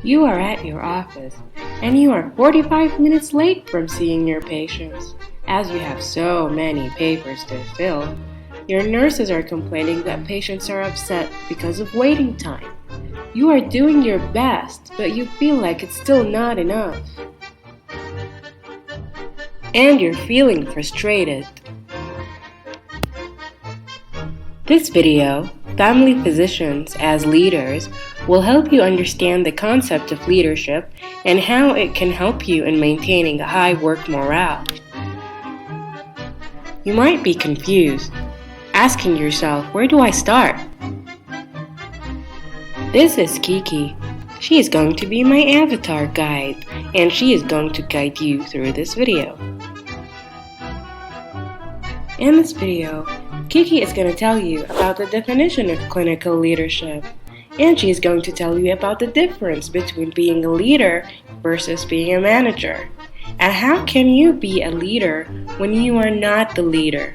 You are at your office, and you are 45 minutes late from seeing your patients, as you have so many papers to fill. Your nurses are complaining that patients are upset because of waiting time. You are doing your best, but you feel like it's still not enough. And you're feeling frustrated. This video, Family Physicians as Leaders, will help you understand the concept of leadership and how it can help you in maintaining a high work morale. You might be confused, asking yourself, where do I start? This is Kiki. She is going to be my avatar guide, and she is going to guide you through this video. In this video, Kiki is going to tell you about the definition of clinical leadership, and she is going to tell you about the difference between being a leader versus being a manager, and how can you be a leader when you are not the leader.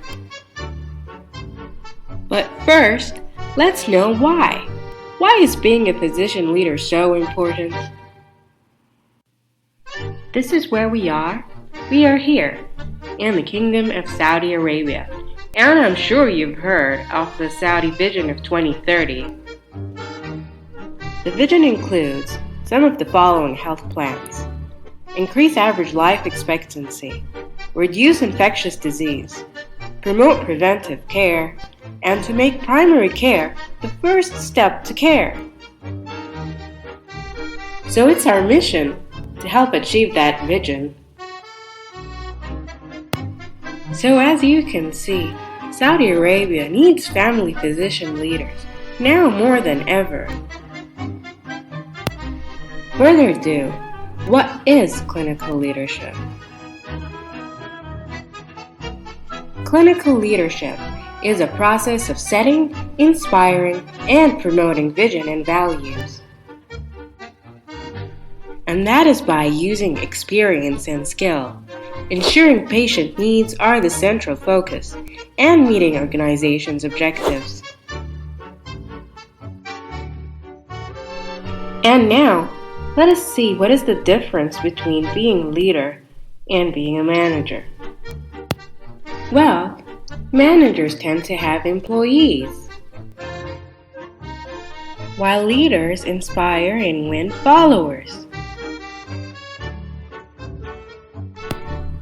But first, let's know why. Why is being a physician leader so important? This is where we are. We are here, in the Kingdom of Saudi Arabia, and I'm sure you've heard of the Saudi Vision of 2030. The vision includes some of the following health plans: increase average life expectancy, reduce infectious disease, promote preventive care, and to make primary care the first step to care. So it's our mission to help achieve that vision. So as you can see, Saudi Arabia needs family physician leaders, now more than ever. Further ado, what is clinical leadership? Clinical leadership is a process of setting, inspiring, and promoting vision and values. And that is by using experience and skill, ensuring patient needs are the central focus, and meeting organizations' objectives. And now, let us see what is the difference between being a leader and being a manager. Well, managers tend to have employees, while leaders inspire and win followers.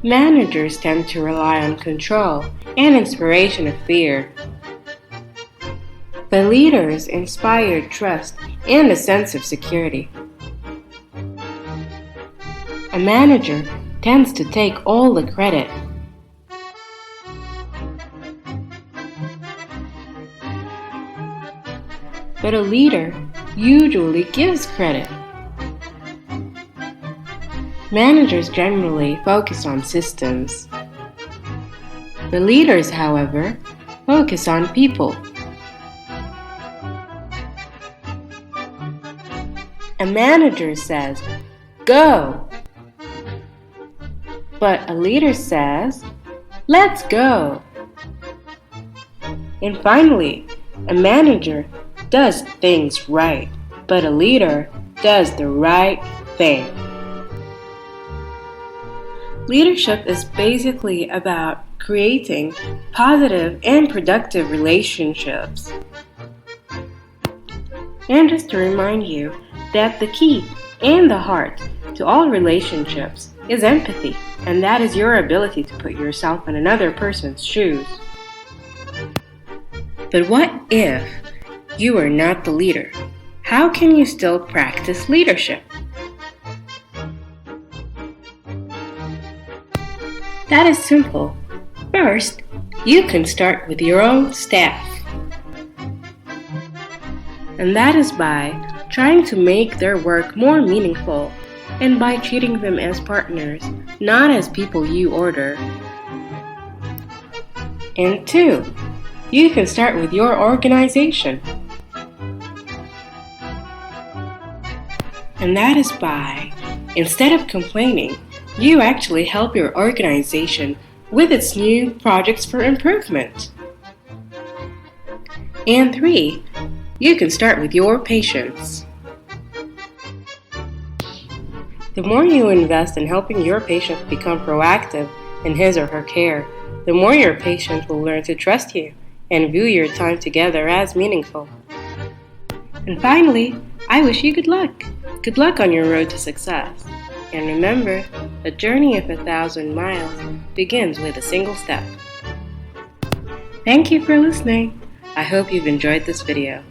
Managers tend to rely on control and inspiration of fear. But leaders inspire trust and a sense of security. A manager tends to take all the credit. But a leader usually gives credit. Managers generally focus on systems. The leaders, however, focus on people. A manager says, "Go!" But a leader says, "Let's go!" And finally, a manager does things right, but a leader does the right thing. Leadership is basically about creating positive and productive relationships. And just to remind you that the key and the heart to all relationships is empathy, and that is your ability to put yourself in another person's shoes. But what if you are not the leader? How can you still practice leadership? That is simple. First, you can start with your own staff. And that is by trying to make their work more meaningful and by treating them as partners, not as people you order. And two, you can start with your organization. And that is by, instead of complaining, you actually help your organization with its new projects for improvement. And three, you can start with your patients. The more you invest in helping your patient become proactive in his or her care, the more your patient will learn to trust you and view your time together as meaningful. And finally, I wish you good luck. Good luck on your road to success. And remember, a journey of 1,000 miles begins with a single step. Thank you for listening. I hope you've enjoyed this video.